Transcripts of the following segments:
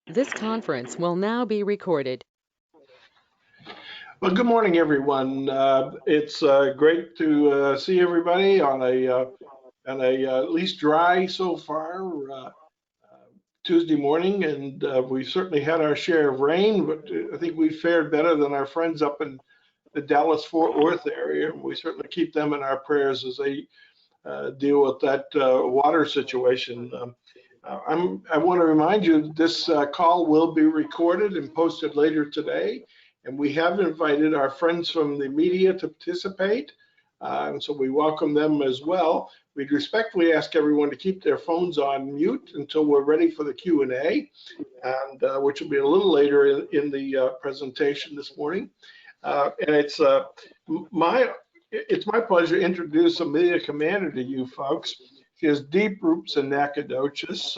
This conference will now be recorded. Well, good morning, everyone. It's great to see everybody on a at least dry so far Tuesday morning, and we certainly had our share of rain, but I think we fared better than our friends up in the Dallas-Fort Worth area. We certainly keep them in our prayers as they deal with that water situation. I want to remind you this call will be recorded and posted later today. And we have invited our friends from the media to participate. And so we welcome them as well. We'd respectfully ask everyone to keep their phones on mute until we're ready for the Q&A, and which will be a little later in the presentation this morning. And it's my pleasure to introduce Amelia Commander to you folks. She has deep roots in Nacogdoches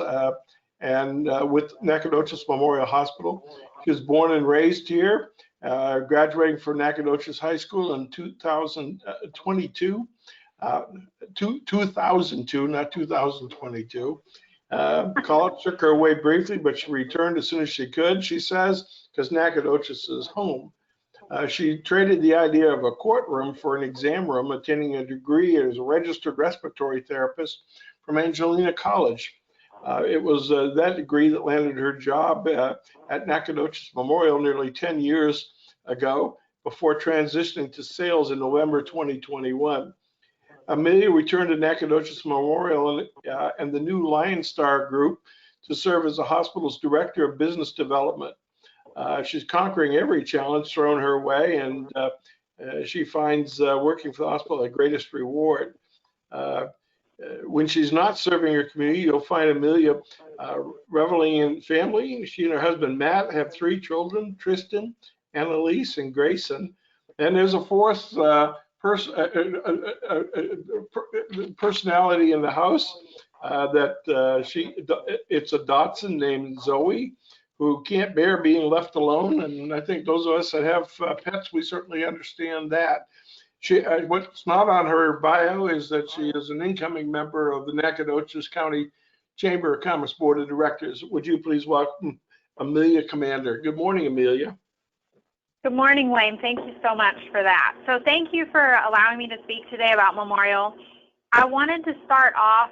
and with Nacogdoches Memorial Hospital. She was born and raised here, graduating from Nacogdoches High School in 2022, 2002, not 2022. College took her away briefly, but she returned as soon as she could, she says, because Nacogdoches is home. She traded the idea of a courtroom for an exam room, attending a degree as a registered respiratory therapist from Angelina College. It was that degree that landed her job at Nacogdoches Memorial nearly 10 years ago before transitioning to sales in November 2021. Amelia returned to Nacogdoches Memorial and the new Lion Star Group to serve as the hospital's director of business development. She's conquering every challenge thrown her way, and she finds working for the hospital the greatest reward. When she's not serving her community, you'll find Amelia reveling in family. She and her husband Matt have 3 children: Tristan, Annalise, and Grayson. And there's a fourth personality in the house it's a Dotson named Zoe, who can't bear being left alone. And I think those of us that have pets, we certainly understand that. What's not on her bio is that she is an incoming member of the Nacogdoches County Chamber of Commerce Board of Directors. Would you please welcome Amelia Commander? Good morning, Amelia. Good morning, Wayne. Thank you so much for that. So thank you for allowing me to speak today about Memorial. I wanted to start off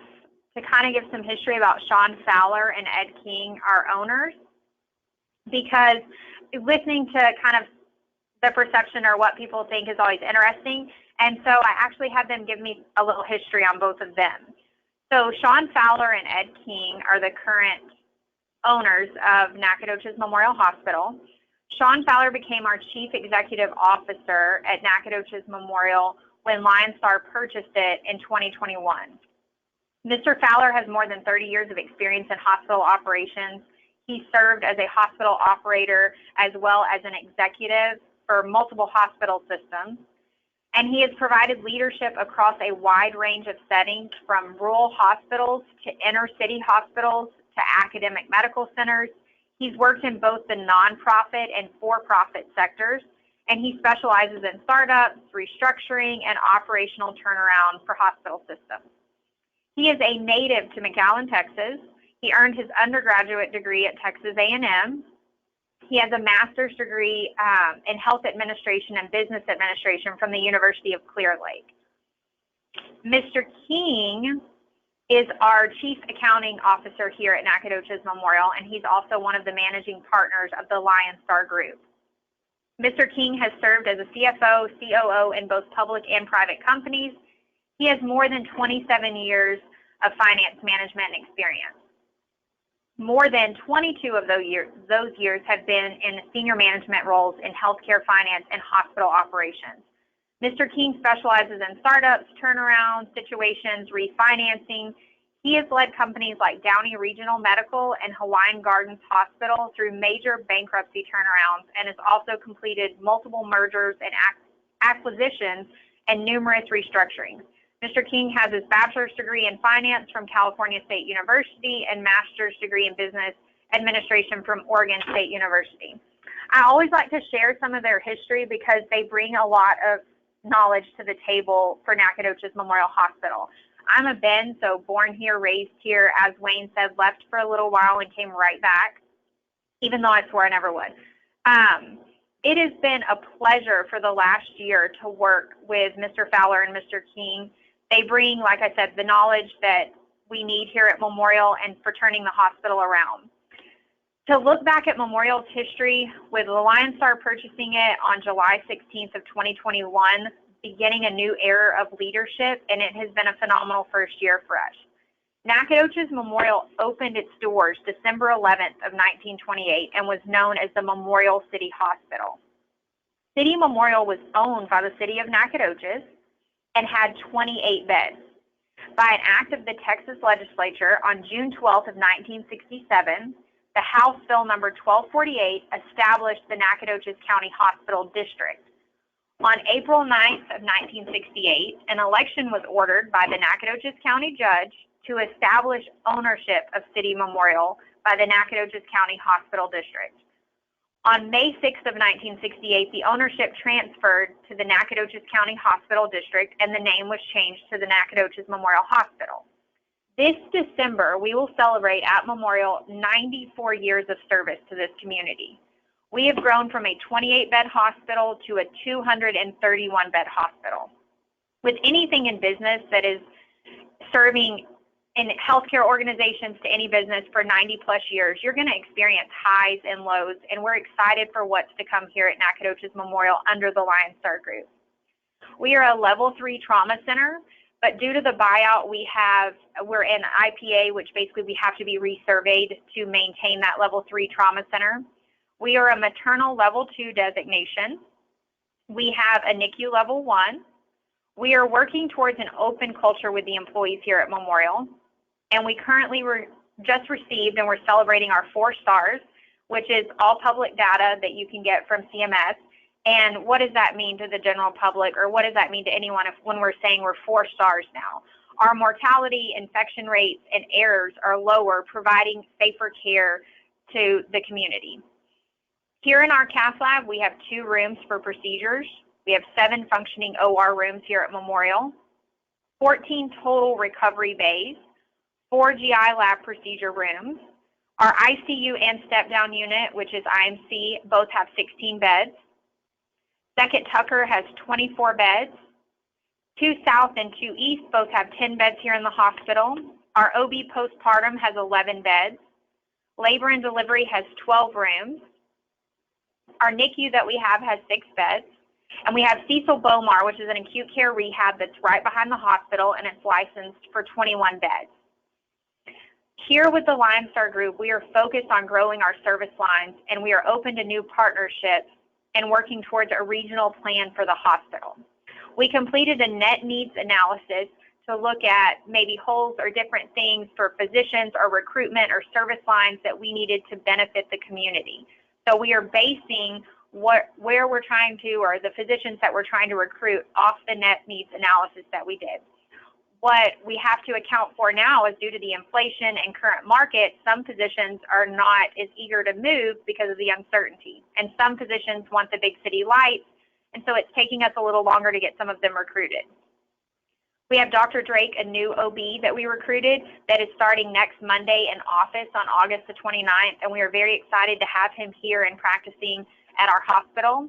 to kind of give some history about Sean Fowler and Ed King, our owners, because listening to kind of the perception or what people think is always interesting. And so I actually had them give me a little history on both of them. So Sean Fowler and Ed King are the current owners of Nacogdoches Memorial Hospital. Sean Fowler became our chief executive officer at Nacogdoches Memorial when Lion Star purchased it in 2021. Mr. Fowler has more than 30 years of experience in hospital operations. He served as a hospital operator as well as an executive for multiple hospital systems, and he has provided leadership across a wide range of settings, from rural hospitals to inner city hospitals to academic medical centers. He's worked in both the nonprofit and for-profit sectors, and he specializes in startups, restructuring, and operational turnaround for hospital systems. He is a native to McAllen, Texas. He earned his undergraduate degree at Texas A&M. He has a master's degree in health administration and business administration from the University of Clear Lake. Mr. King is our chief accounting officer here at Nacogdoches Memorial, and he's also one of the managing partners of the Lion Star Group. Mr. King has served as a CFO, COO in both public and private companies. He has more than 27 years of finance management experience. More than 22 of those years have been in senior management roles in healthcare finance and hospital operations. Mr. King specializes in startups, turnaround situations, refinancing. He has led companies like Downey Regional Medical and Hawaiian Gardens Hospital through major bankruptcy turnarounds, and has also completed multiple mergers and acquisitions and numerous restructurings. Mr. King has his bachelor's degree in finance from California State University and master's degree in business administration from Oregon State University. I always like to share some of their history because they bring a lot of knowledge to the table for Nacogdoches Memorial Hospital. I'm a Ben, so born here, raised here, as Wayne said, left for a little while and came right back. even though I swore I never would. It has been a pleasure for the last year to work with Mr. Fowler and Mr. King. They bring, like I said, the knowledge that we need here at Memorial and for turning the hospital around. To look back at Memorial's history, with the Lion Star purchasing it on July 16th of 2021, beginning a new era of leadership, and it has been a phenomenal first year for us. Nacogdoches Memorial opened its doors December 11th of 1928 and was known as the Memorial City Hospital. City Memorial was owned by the city of Nacogdoches and had 28 beds. By an act of the Texas legislature on June 12th of 1967, the House Bill number 1248 established the Nacogdoches County Hospital District. On April 9th of 1968, an election was ordered by the Nacogdoches County Judge to establish ownership of City Memorial by the Nacogdoches County Hospital District. On May 6th of 1968, the ownership transferred to the Nacogdoches County Hospital District, and the name was changed to the Nacogdoches Memorial Hospital. This December, we will celebrate at Memorial 94 years of service to this community. We have grown from a 28-bed hospital to a 231-bed hospital. With anything in business that is serving in healthcare organizations to any business for 90-plus years, you're going to experience highs and lows, and we're excited for what's to come here at Nacogdoches Memorial under the Lion Star Group. We are a Level 3 trauma center, but due to the buyout, we're in IPA, which basically we have to be resurveyed to maintain that Level 3 trauma center. We are a maternal Level 2 designation. We have a NICU Level 1. We are working towards an open culture with the employees here at Memorial. And we currently just received, and we're celebrating our 4 stars, which is all public data that you can get from CMS. And what does that mean to the general public, or what does that mean to anyone when we're saying we're 4 stars now? Our mortality, infection rates, and errors are lower, providing safer care to the community. Here in our cath lab, we have 2 rooms for procedures. We have 7 functioning OR rooms here at Memorial, 14 total recovery bays, 4 GI lab procedure rooms. Our ICU and step-down unit, which is IMC, both have 16 beds. Second Tucker has 24 beds. 2 South and 2 East both have 10 beds here in the hospital. Our OB postpartum has 11 beds. Labor and delivery has 12 rooms. Our NICU that we have has 6 beds. And we have Cecil Bomar, which is an acute care rehab that's right behind the hospital, and it's licensed for 21 beds. Here with the Lion Star Group, we are focused on growing our service lines, and we are open to new partnerships and working towards a regional plan for the hospital. We completed a net needs analysis to look at maybe holes or different things for physicians or recruitment or service lines that we needed to benefit the community. So we are basing where we're trying to, or the physicians that we're trying to recruit, off the net needs analysis that we did. What we have to account for now is, due to the inflation and current market, some physicians are not as eager to move because of the uncertainty. And some physicians want the big city lights, and so it's taking us a little longer to get some of them recruited. We have Dr. Drake, a new OB that we recruited that is starting next Monday in office on August the 29th, and we are very excited to have him here and practicing at our hospital.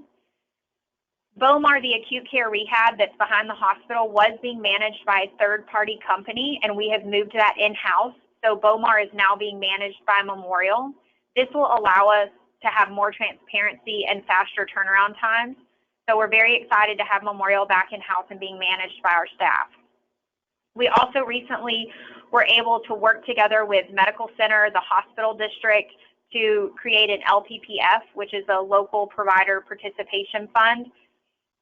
Bomar, the acute care rehab that's behind the hospital, was being managed by a third-party company, and we have moved that in-house. So Bomar is now being managed by Memorial. This will allow us to have more transparency and faster turnaround times. So we're very excited to have Memorial back in-house and being managed by our staff. We also recently were able to work together with Medical Center, the hospital district, to create an LPPF, which is a local provider participation fund.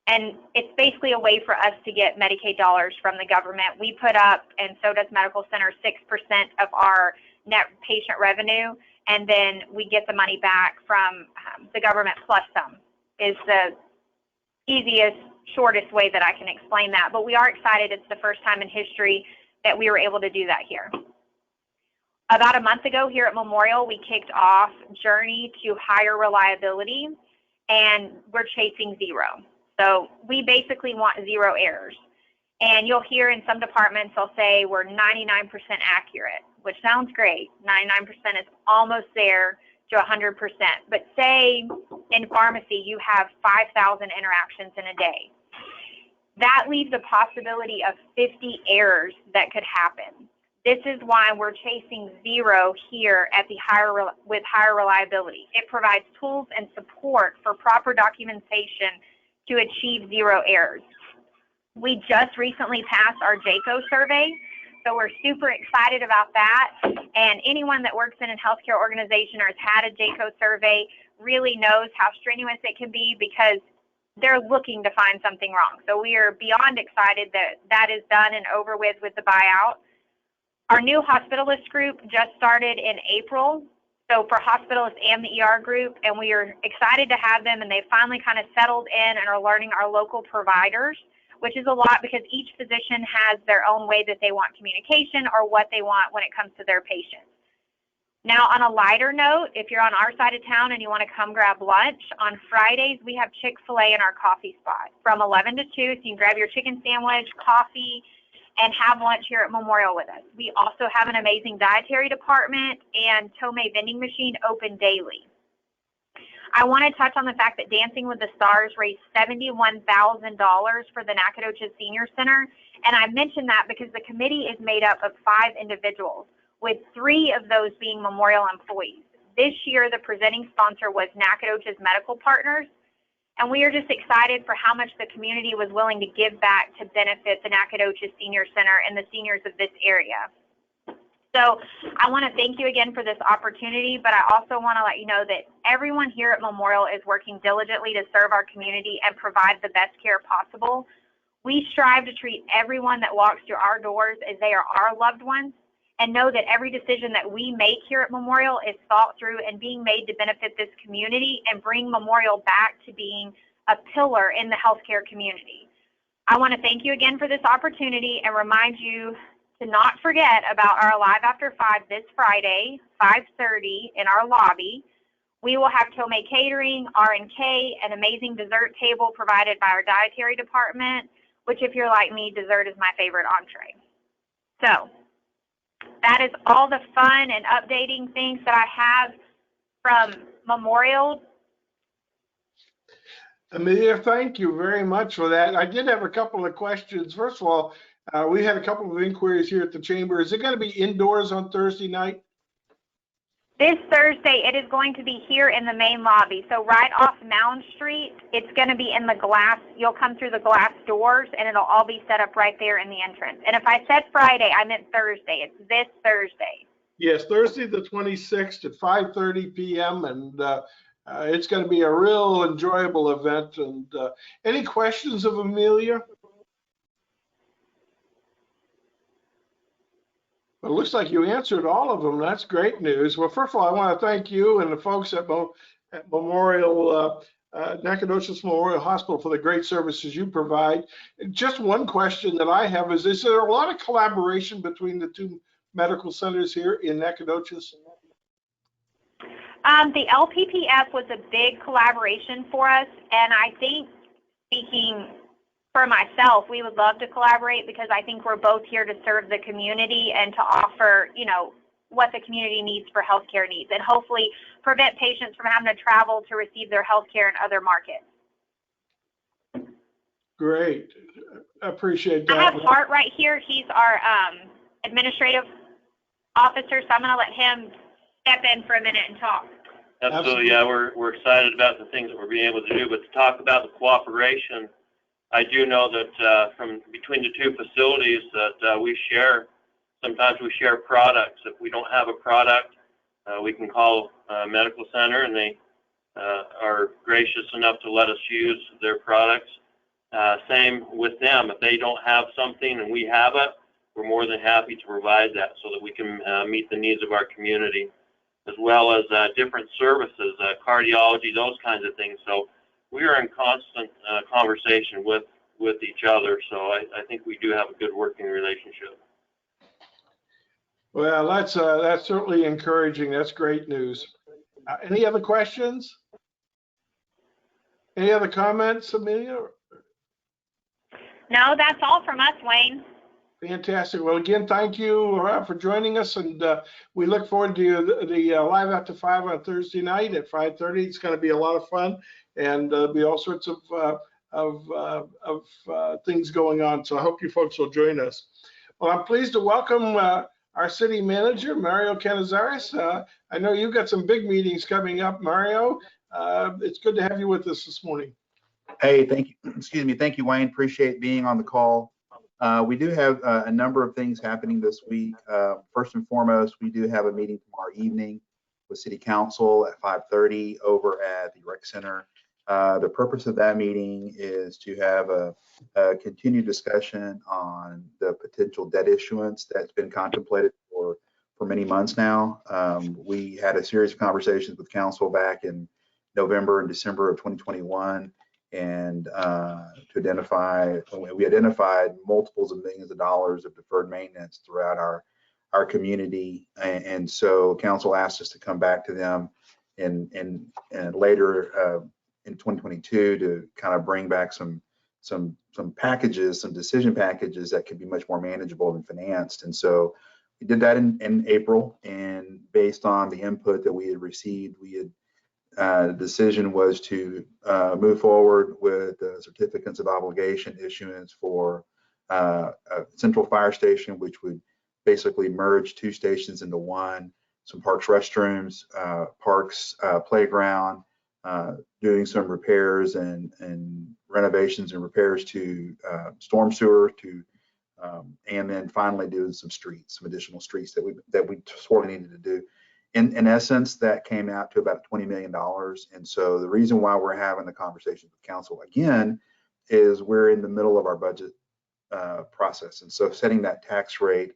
And it's basically a way for us to get Medicaid dollars from the government. We put up, and so does Medical Center, 6% of our net patient revenue, and then we get the money back from the government plus some, is the easiest, shortest way that I can explain that. But we are excited. It's the first time in history that we were able to do that here. About a month ago here at Memorial, we kicked off Journey to Higher Reliability, and we're chasing 0. So we basically want 0 errors. And you'll hear in some departments, they'll say we're 99% accurate, which sounds great. 99% is almost there to 100%. But say in pharmacy you have 5,000 interactions in a day. That leaves a possibility of 50 errors that could happen. This is why we're chasing zero here at the with higher reliability. It provides tools and support for proper documentation to achieve zero errors. We just recently passed our JACO survey, so we're super excited about that. And anyone that works in a healthcare organization or has had a JACO survey really knows how strenuous it can be because they're looking to find something wrong. So we are beyond excited that that is done and over with the buyout. Our new hospitalist group just started in April, so for hospitalists and the ER group, and we are excited to have them, and they finally kind of settled in and are learning our local providers, which is a lot because each physician has their own way that they want communication or what they want when it comes to their patients. Now, on a lighter note, if you're on our side of town and you want to come grab lunch, on Fridays we have Chick-fil-A in our coffee spot from 11 to 2, so you can grab your chicken sandwich, coffee, and have lunch here at Memorial with us. We also have an amazing dietary department and Tomei vending machine open daily. I want to touch on the fact that Dancing with the Stars raised $71,000 for the Nacogdoches Senior Center, and I mention that because the committee is made up of 5 individuals, with 3 of those being Memorial employees. This year, the presenting sponsor was Nacogdoches Medical Partners, and we are just excited for how much the community was willing to give back to benefit the Nacogdoches Senior Center and the seniors of this area. So I want to thank you again for this opportunity, but I also want to let you know that everyone here at Memorial is working diligently to serve our community and provide the best care possible. We strive to treat everyone that walks through our doors as they are our loved ones, and know that every decision that we make here at Memorial is thought through and being made to benefit this community and bring Memorial back to being a pillar in the healthcare community. I want to thank you again for this opportunity and remind you to not forget about our Alive After 5 this Friday, 5:30 in our lobby. We will have Tomei Catering, R&K, an amazing dessert table provided by our dietary department, which if you're like me, dessert is my favorite entree. So that is all the fun and updating things that I have from Memorial. Amelia, thank you very much for that. I did have a couple of questions. First of all, we had a couple of inquiries here at the chamber. Is it going to be indoors on Thursday night? This Thursday, it is going to be here in the main lobby. So right off Mound Street, it's going to be in the glass. You'll come through the glass doors, and it'll all be set up right there in the entrance. And if I said Friday, I meant Thursday. It's this Thursday. Yes, Thursday the 26th at 5:30 p.m. And it's going to be a real enjoyable event. And any questions of Amelia? Well, it looks like you answered all of them. That's great news. Well, first of all, I want to thank you and the folks at Memorial, Nacogdoches Memorial Hospital for the great services you provide. Just one question that I have is there a lot of collaboration between the 2 medical centers here in Nacogdoches? The LPPF was a big collaboration for us, and I think, speaking for myself, we would love to collaborate because I think we're both here to serve the community and to offer, you know, what the community needs for healthcare needs, and hopefully prevent patients from having to travel to receive their healthcare in other markets. Great. I appreciate that. I have Hart right here. He's our administrative officer, so I'm going to let him step in for a minute and talk. Absolutely. Yeah, we're excited about the things that we're being able to do, but to talk about the cooperation, I do know that from between the 2 facilities that we share, sometimes we share products. If we don't have a product, we can call a medical center, and they are gracious enough to let us use their products. Same with them. If they don't have something and we have it, we're more than happy to provide that so that we can meet the needs of our community, as well as different services, cardiology, those kinds of things. So we are in constant conversation with each other, so I think we do have a good working relationship. Well, that's certainly encouraging. That's great news. Any other questions? Any other comments, Amelia? No, that's all from us, Wayne. Fantastic. Well, again, thank you for joining us, and we look forward to the Live After 5 on Thursday night at 5:30. It's going to be a lot of fun, and there'll be all sorts of things going on. So I hope you folks will join us. Well, I'm pleased to welcome our city manager, Mario Canizares. I know you've got some big meetings coming up, Mario. It's good to have you with us this morning. Hey, thank you. Excuse me. Thank you, Wayne. Appreciate being on the call. We do have a number of things happening this week. First and foremost, we do have a meeting tomorrow evening with City Council at 5:30 over at the Rec Center. The purpose of that meeting is to have a continued discussion on the potential debt issuance that's been contemplated for many months now. We had a series of conversations with Council back in November and December of 2021. And we identified multiples of millions of dollars of deferred maintenance throughout our community, and so council asked us to come back to them and later in 2022 to kind of bring back some packages, some decision packages that could be much more manageable and financed. And so we did that in April, and based on the input that we had received, the decision was to move forward with the certificates of obligation issuance for a central fire station, which would basically merge two stations into one, some parks restrooms, parks playground, doing some repairs and renovations and repairs to storm sewer, and then finally doing some additional streets that we sorely needed to do. In essence, that came out to about $20 million. And so the reason why we're having the conversation with council again is we're in the middle of our budget process. And so setting that tax rate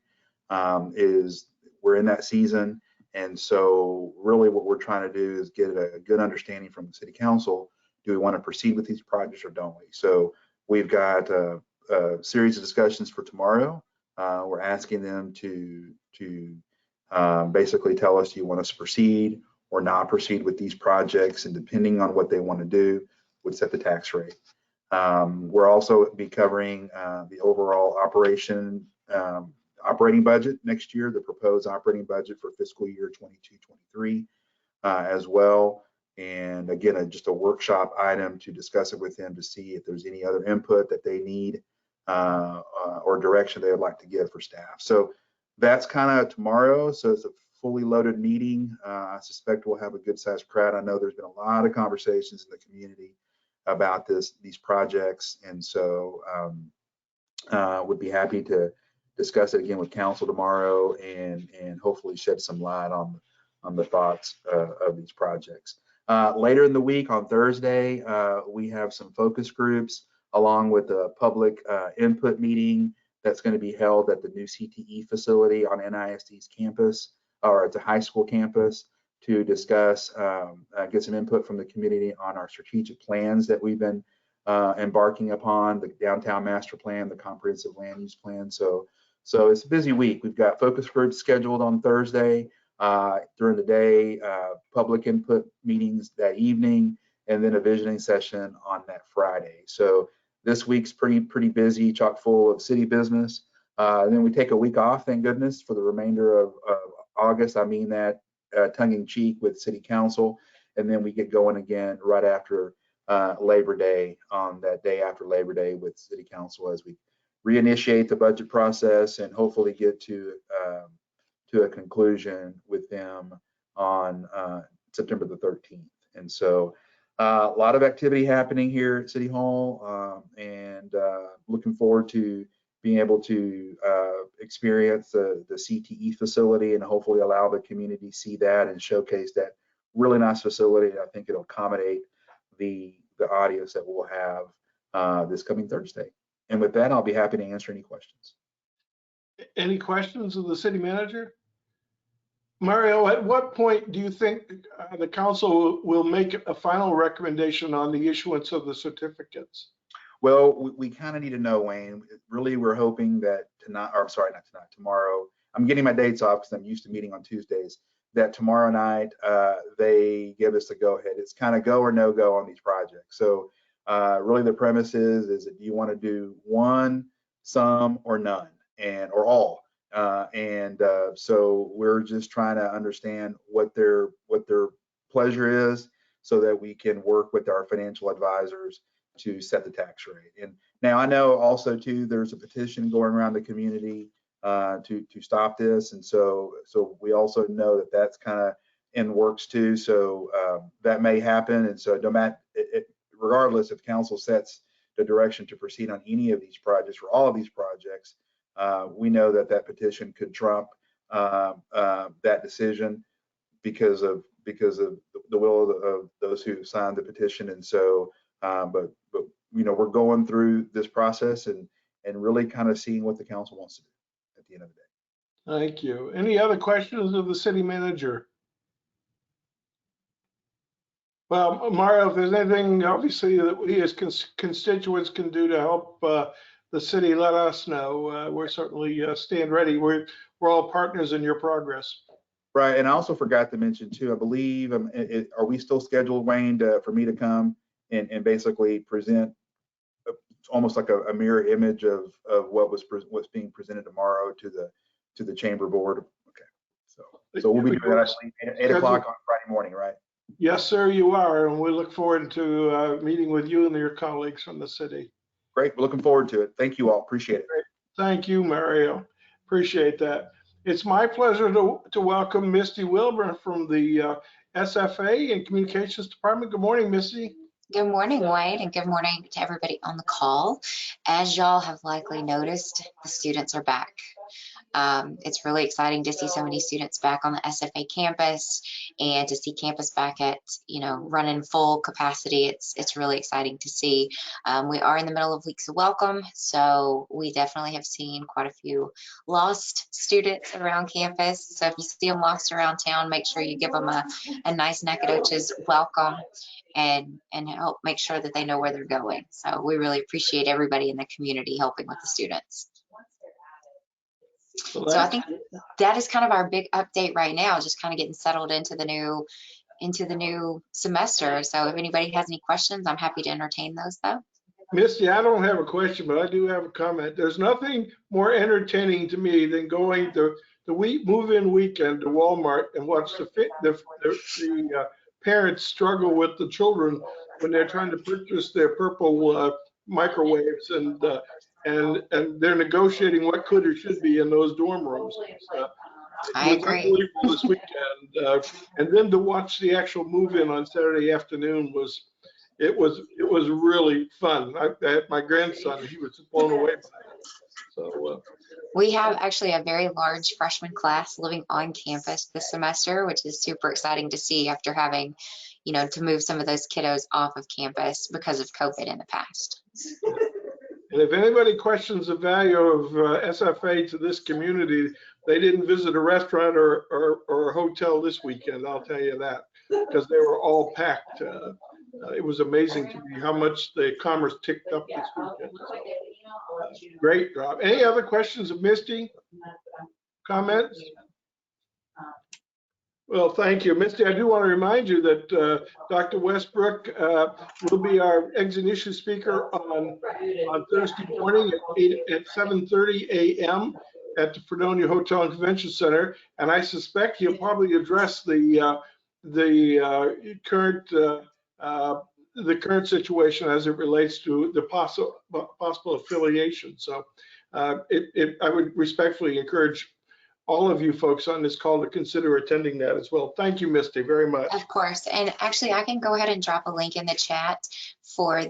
we're in that season. And so really what we're trying to do is get a good understanding from the city council. Do we want to proceed with these projects or don't we? So we've got a series of discussions for tomorrow. We're asking them to basically tell us, do you want us to proceed or not proceed with these projects, and depending on what they want to do would set the tax rate. We're also be covering the overall operating budget next year, the proposed operating budget for fiscal year 22-23 as well. And again, just a workshop item to discuss it with them to see if there's any other input that they need or direction they would like to give for staff. So that's kind of tomorrow. So it's a fully loaded meeting. I suspect we'll have a good sized crowd. I know there's been a lot of conversations in the community about these projects. And so would be happy to discuss it again with council tomorrow and hopefully shed some light on the thoughts of these projects. Later in the week on Thursday, we have some focus groups along with a public input meeting that's going to be held at the new CTE facility on NISD's campus, or at the high school campus, to discuss, get some input from the community on our strategic plans that we've been embarking upon, the downtown master plan, the comprehensive land use plan. So it's a busy week. We've got focus groups scheduled on Thursday during the day, public input meetings that evening, and then a visioning session on that Friday. So this week's pretty busy, chock full of city business. And then we take a week off, thank goodness, for the remainder of August. I mean that tongue in cheek with city council. And then we get going again right after Labor Day, on that day after Labor Day with city council, as we reinitiate the budget process and hopefully get to a conclusion with them on September the 13th. And so a lot of activity happening here at City Hall, and looking forward to being able to experience the CTE facility and hopefully allow the community to see that and showcase that really nice facility. I think it'll accommodate the audience that we'll have this coming Thursday. And with that, I'll be happy to answer any questions. Any questions of the city manager? Mario, at what point do you think the council will make a final recommendation on the issuance of the certificates? Well, we kind of need to know, Wayne. Really, we're hoping that tomorrow. I'm getting my dates off because I'm used to meeting on Tuesdays. That tomorrow night they give us the go ahead. It's kind of go or no go on these projects. So really the premise is that do you want to do one, some, or none? or all. So we're just trying to understand what their pleasure is, so that we can work with our financial advisors to set the tax rate. And now I know also too, there's a petition going around the community to stop this, and so we also know that that's kind of in works too. So that may happen, and so no matter, regardless if council sets the direction to proceed on any of these projects or all of these projects, we know that petition could trump that decision because of the will of those who signed the petition. And so, but we're going through this process and really kind of seeing what the council wants to do at the end of the day. Thank you. Any other questions of the city manager? Well, Mario, if there's anything obviously that we as constituents can do to help the city, let us know. We're certainly stand ready. We're all partners in your progress. Right, and I also forgot to mention too, I believe, are we still scheduled, Wayne, for me to come and basically present almost like a mirror image of what's being presented tomorrow to the chamber board? Okay, so we'll be doing that, I believe, 8 o'clock on Friday morning, right? Yes, sir, you are, and we look forward to meeting with you and your colleagues from the city. Great, we're looking forward to it. Thank you all, appreciate it. Great. Thank you, Mario, appreciate that. It's my pleasure to welcome Misty Wilbur from the SFA and Communications Department. Good morning, Misty. Good morning, Wade, and good morning to everybody on the call. As y'all have likely noticed, the students are back. It's really exciting to see so many students back on the SFA campus and to see campus back at, running full capacity. It's really exciting to see. We are in the middle of weeks of welcome, so we definitely have seen quite a few lost students around campus. So if you see them lost around town, make sure you give them a nice Nacogdoches welcome and help make sure that they know where they're going. So we really appreciate everybody in the community helping with the students. So I think that is kind of our big update right now, just kind of getting settled into the new semester. So if anybody has any questions, I'm happy to entertain those though. Misty, I don't have a question, but I do have a comment. There's nothing more entertaining to me than going to the move-in weekend to Walmart and watch the parents struggle with the children when they're trying to purchase their purple microwaves, and they're negotiating what could or should be in those dorm rooms. I agree. Unbelievable this weekend, and then to watch the actual move-in on Saturday afternoon was really fun. I had my grandson; he was blown away by it. So we have actually a very large freshman class living on campus this semester, which is super exciting to see after having, to move some of those kiddos off of campus because of COVID in the past. And if anybody questions the value of SFA to this community, they didn't visit a restaurant or a hotel this weekend, I'll tell you that, because they were all packed. It was amazing to me how much the commerce ticked up this weekend. Great job. Any other questions of Misty? Comments? Well, thank you, Misty. I do want to remind you that Dr. Westbrook will be our exit issue speaker on Thursday morning at 7:30 a.m. at the Fredonia Hotel and Convention Center, and I suspect he'll probably address the current situation as it relates to the possible affiliation. So I would respectfully encourage all of you folks on this call to consider attending that as well. Thank you, Misty, very much. Of course, and actually I can go ahead and drop a link in the chat for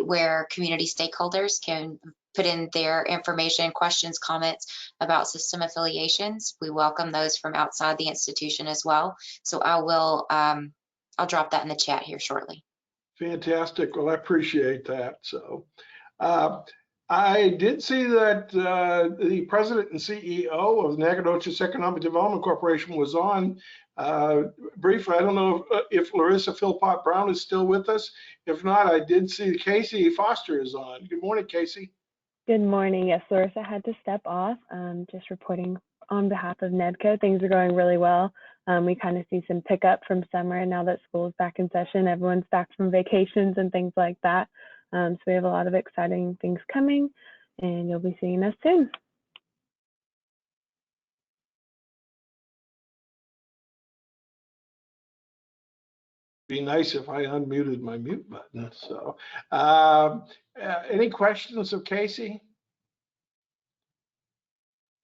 where community stakeholders can put in their information, questions, comments about system affiliations. We welcome those from outside the institution as well. So I'll drop that in the chat here shortly. Fantastic. Well, I appreciate that. So I did see that the president and CEO of Nacogdoches Economic Development Corporation was on briefly. I don't know if Larissa Philpott Brown is still with us. If not, I did see Casey Foster is on. Good morning, Casey. Good morning. Yes, Larissa had to step off. Just reporting on behalf of NEDCO. Things are going really well. We kind of see some pickup from summer, and now that school is back in session, everyone's back from vacations and things like that. So we have a lot of exciting things coming, and you'll be seeing us soon. be nice if I unmuted my mute button. So, any questions of Casey?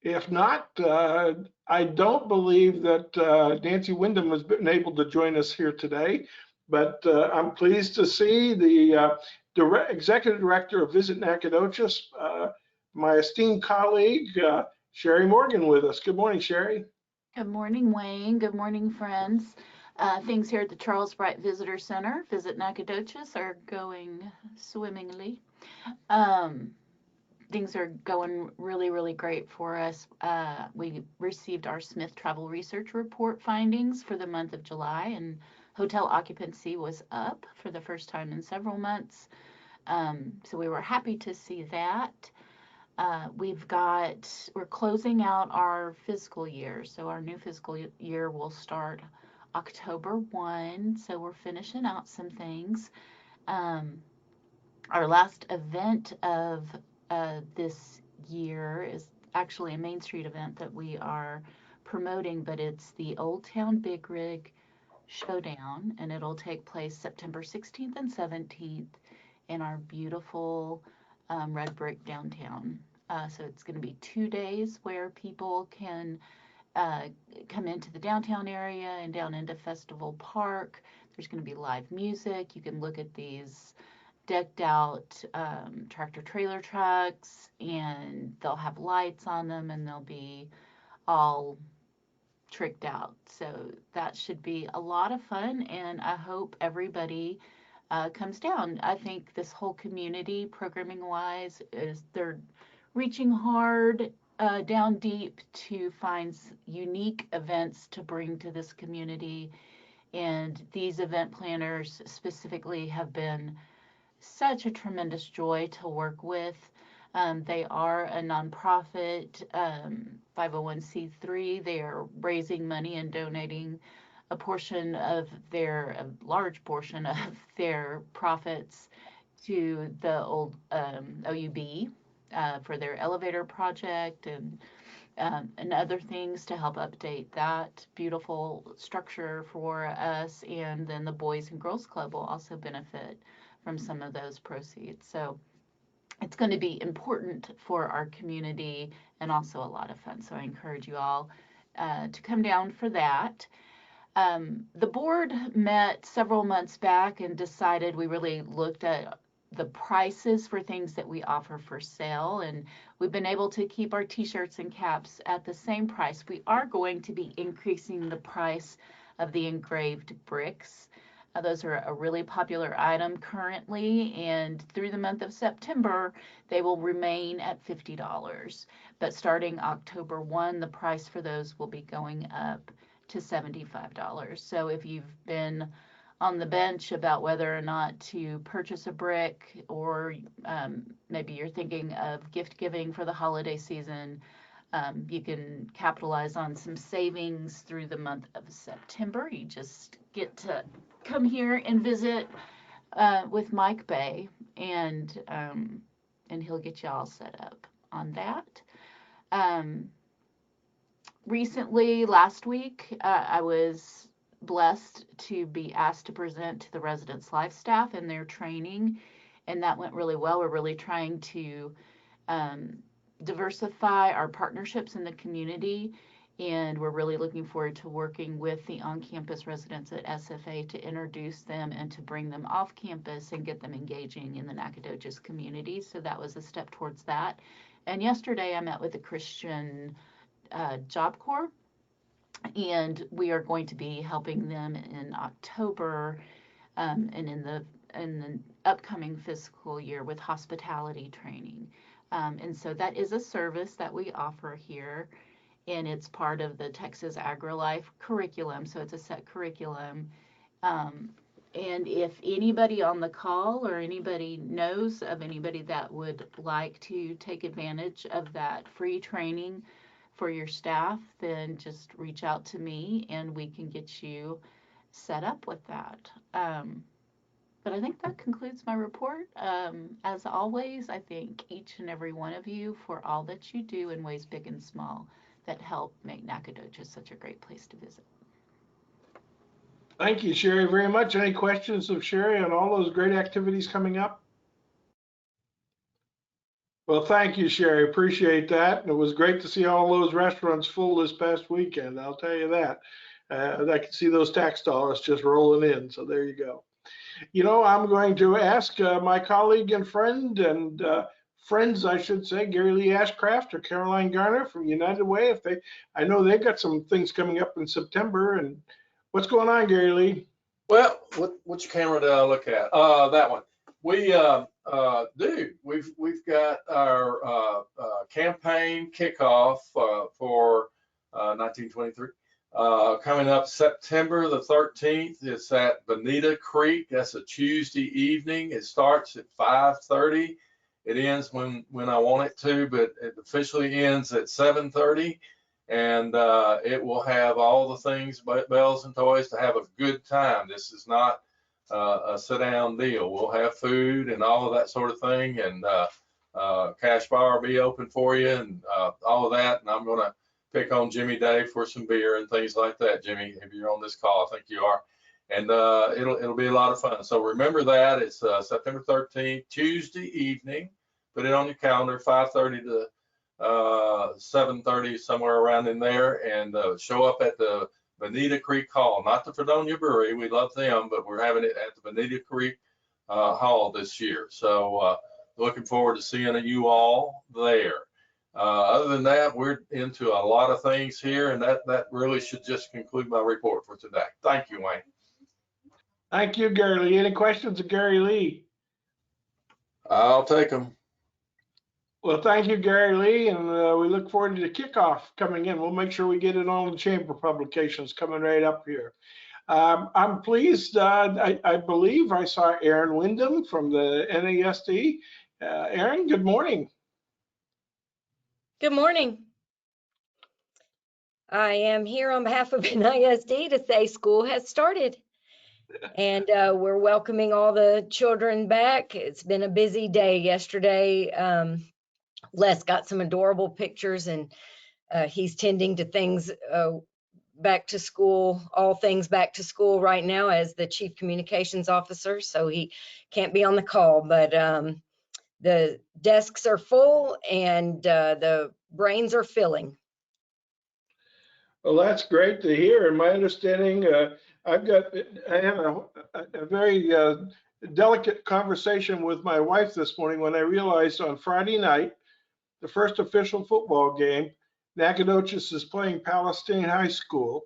If not, I don't believe that Nancy Wyndham has been able to join us here today, but I'm pleased to see the Executive Director of Visit Nacogdoches, my esteemed colleague, Sherry Morgan, with us. Good morning, Sherry. Good morning, Wayne. Good morning, friends. Things here at the Charles Bright Visitor Center, Visit Nacogdoches, are going swimmingly. Things are going really, really great for us. We received our Smith Travel Research Report findings for the month of July, and hotel occupancy was up for the first time in several months. So we were happy to see that. We're closing out our fiscal year. So our new fiscal year will start October 1. So we're finishing out some things. Our last event of this year is actually a Main Street event that we are promoting, but it's the Old Town Big Rig Showdown, and it'll take place September 16th and 17th in our beautiful red brick downtown. So it's going to be 2 days where people can come into the downtown area and down into Festival Park. There's going to be live music. You can look at these decked out tractor trailer trucks, and they'll have lights on them, and they'll be all tricked out. So that should be a lot of fun, and I hope everybody comes down. I think this whole community, programming wise, they're reaching hard down deep to find unique events to bring to this community, and these event planners specifically have been such a tremendous joy to work with. They are a nonprofit 501c3. They are raising money and donating a large portion of their profits to the old OUB for their elevator project and other things to help update that beautiful structure for us. And then the Boys and Girls Club will also benefit from some of those proceeds. So it's going to be important for our community and also a lot of fun. So I encourage you all to come down for that. The board met several months back and decided, we really looked at the prices for things that we offer for sale, and we've been able to keep our t-shirts and caps at the same price. We are going to be increasing the price of the engraved bricks. Those are a really popular item currently, and through the month of September, they will remain at $50. But starting October 1, the price for those will be going up to $75. So if you've been on the bench about whether or not to purchase a brick, or maybe you're thinking of gift giving for the holiday season, you can capitalize on some savings through the month of September. You just get to come here and visit with Mike Bay, and he'll get you all set up on that. Recently, last week, I was blessed to be asked to present to the Residence Life staff and their training, and that went really well. We're really trying to diversify our partnerships in the community, and we're really looking forward to working with the on-campus residents at SFA to introduce them and to bring them off campus and get them engaging in the Nacogdoches community. So that was a step towards that. And yesterday I met with the Christian Job Corps, and we are going to be helping them in October and in the upcoming fiscal year with hospitality training. And so that is a service that we offer here, and it's part of the Texas AgriLife curriculum, so it's a set curriculum. And if anybody on the call or anybody knows of anybody that would like to take advantage of that free training for your staff, then just reach out to me and we can get you set up with that. But I think that concludes my report. As always, I thank each and every one of you for all that you do in ways big and small that help make Nacogdoches such a great place to visit. Thank you, Sherry, very much. Any questions of Sherry on all those great activities coming up? Well, thank you, Sherry. Appreciate that. And it was great to see all those restaurants full this past weekend. I'll tell you that. I can see those tax dollars just rolling in. So there you go. You know, I'm going to ask my colleague and friend and friends, I should say, Gary Lee Ashcraft or Caroline Garner from United Way. I know they've got some things coming up in September. And what's going on, Gary Lee? Well, which camera did I look at? That one. We do. We've got our campaign kickoff for 1923 coming up September the 13th. It's at Bonita Creek. That's a Tuesday evening. It starts at 5:30. It ends when I want it to, but it officially ends at 7:30. And it will have all the things, bells and toys, to have a good time. This is not a sit-down deal. We'll have food and all of that sort of thing, and cash bar will be open for you, and all of that. And I'm going to pick on Jimmy Day for some beer and things like that. Jimmy, if you're on this call, I think you are. And it'll be a lot of fun. So remember that. It's September 13th, Tuesday evening. Put it on your calendar, 5:30 to 7:30, somewhere around in there, and show up at the Bonita Creek Hall, not the Fredonia Brewery. We love them, but we're having it at the Bonita Creek Hall this year. So looking forward to seeing you all there. Other than that, we're into a lot of things here, and that really should just conclude my report for today. Thank you, Wayne. Thank you, Gary Lee. Any questions of Gary Lee? I'll take them. Well, thank you, Gary Lee, and we look forward to the kickoff coming in. We'll make sure we get it on the chamber publications coming right up here. I'm pleased. I believe I saw Aaron Wyndham from the NASD. Aaron, good morning. Good morning. I am here on behalf of NISD to say school has started, and we're welcoming all the children back. It's been a busy day yesterday. Les got some adorable pictures, and he's tending to things back to school, all things back to school right now as the chief communications officer, so he can't be on the call, but the desks are full and the brains are filling. Well, that's great to hear. And my understanding, I had a very delicate conversation with my wife this morning when I realized on Friday night, the first official football game, Nacogdoches is playing Palestine High School.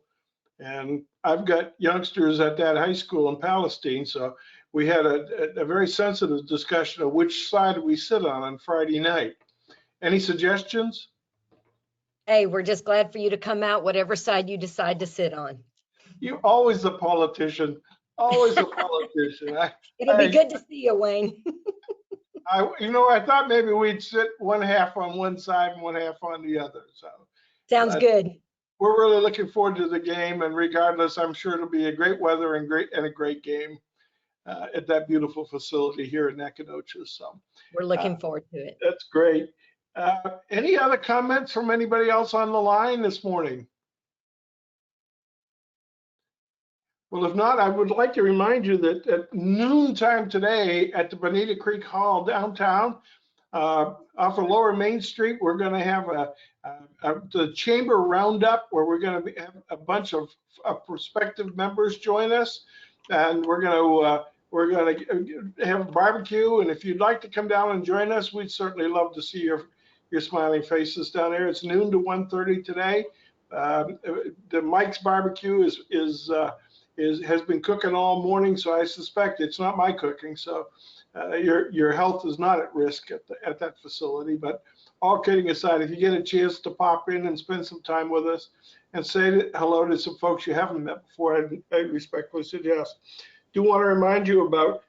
And I've got youngsters at that high school in Palestine. So we had a very sensitive discussion of which side we sit on Friday night. Any suggestions? Hey, we're just glad for you to come out, whatever side you decide to sit on. You're always a politician, always a politician. It'll be good to see you, Wayne. I thought maybe we'd sit one half on one side and one half on the other. So sounds good. We're really looking forward to the game, and regardless, I'm sure it'll be a great weather and a great game at that beautiful facility here in Nacogdoches. So we're looking forward to it. That's great. Any other comments from anybody else on the line this morning? Well, if not, I would like to remind you that at noontime today at the Bonita Creek Hall downtown, off of Lower Main Street, we're going to have the chamber roundup where we're going to have a bunch of prospective members join us, and we're going to have a barbecue. And if you'd like to come down and join us, we'd certainly love to see your smiling faces down there. It's noon to 1:30 today. The Mike's barbecue has been cooking all morning, so I suspect it's not my cooking. So your health is not at risk at that facility. But all kidding aside, if you get a chance to pop in and spend some time with us and say hello to some folks you haven't met before, I respectfully suggest. Do want to remind you about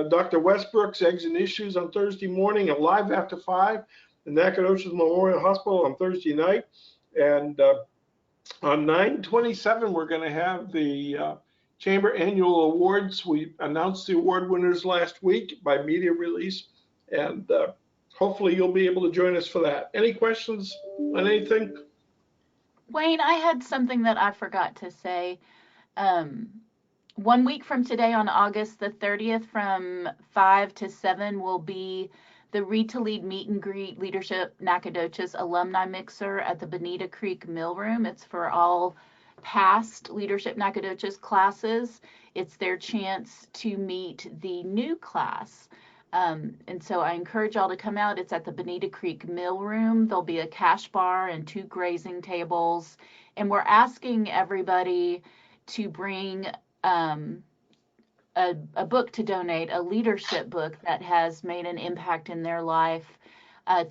Dr. Westbrook's Eggs and Issues on Thursday morning, and live after 5, the Nacogdoches Memorial Hospital on Thursday night. And on 9/27, we're going to have the Chamber Annual Awards. We announced the award winners last week by media release, and hopefully you'll be able to join us for that. Any questions on anything? Wayne, I had something that I forgot to say. 1 week from today on August the 30th from 5 to 7 will be the Read to Lead Meet and Greet Leadership Nacogdoches Alumni Mixer at the Bonita Creek Mill Room. It's for all past Leadership Nacogdoches classes. It's their chance to meet the new class. And so I encourage y'all to come out. It's at the Bonita Creek Mill Room. There'll be a cash bar and 2 grazing tables. And we're asking everybody to bring a book to donate, a leadership book that has made an impact in their life,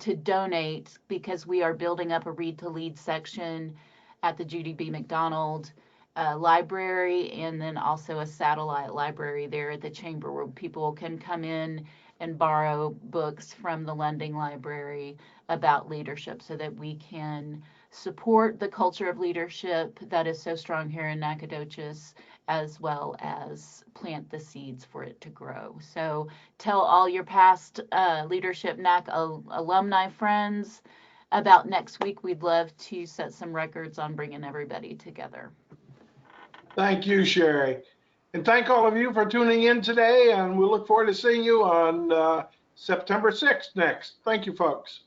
to donate, because we are building up a Read to Lead section at the Judy B. McDonald library, and then also a satellite library there at the chamber where people can come in and borrow books from the Lunding Library about leadership so that we can support the culture of leadership that is so strong here in Nacogdoches, as well as plant the seeds for it to grow. So tell all your past Leadership NAC alumni friends about next week. We'd love to set some records on bringing everybody together. Thank you, Sherry. And thank all of you for tuning in today, and we look forward to seeing you on September 6th next. Thank you, folks.